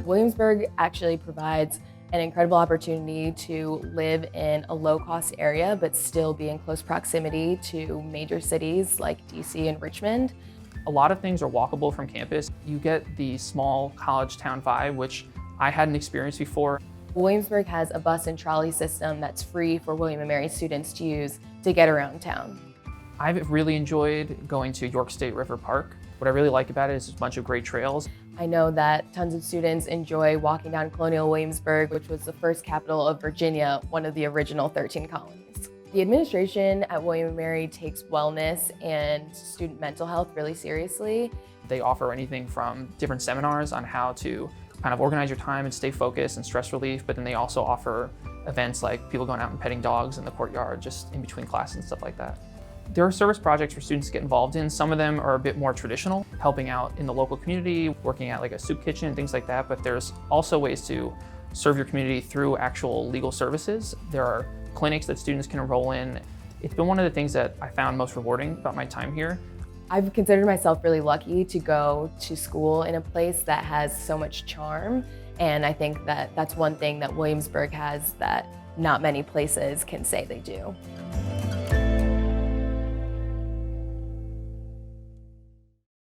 Williamsburg actually provides an incredible opportunity to live in a low-cost area, but still be in close proximity to major cities like DC and Richmond. A lot of things are walkable from campus. You get the small college town vibe, which I hadn't experienced before. Williamsburg has a bus and trolley system that's free for William & Mary students to use to get around town. I've really enjoyed going to York State River Park. What I really like about it is a bunch of great trails. I know that tons of students enjoy walking down Colonial Williamsburg, which was the first capital of Virginia, one of the original 13 colonies. The administration at William & Mary takes wellness and student mental health really seriously. They offer anything from different seminars on how to kind of organize your time and stay focused and stress relief, but then they also offer events like people going out and petting dogs in the courtyard just in between classes and stuff like that. There are service projects for students to get involved in. Some of them are a bit more traditional, helping out in the local community, working at like a soup kitchen, things like that, but there's also ways to serve your community through actual legal services. There are clinics that students can enroll in. It's been one of the things that I found most rewarding about my time here. I've considered myself really lucky to go to school in a place that has so much charm, and I think that that's one thing that Williamsburg has that not many places can say they do.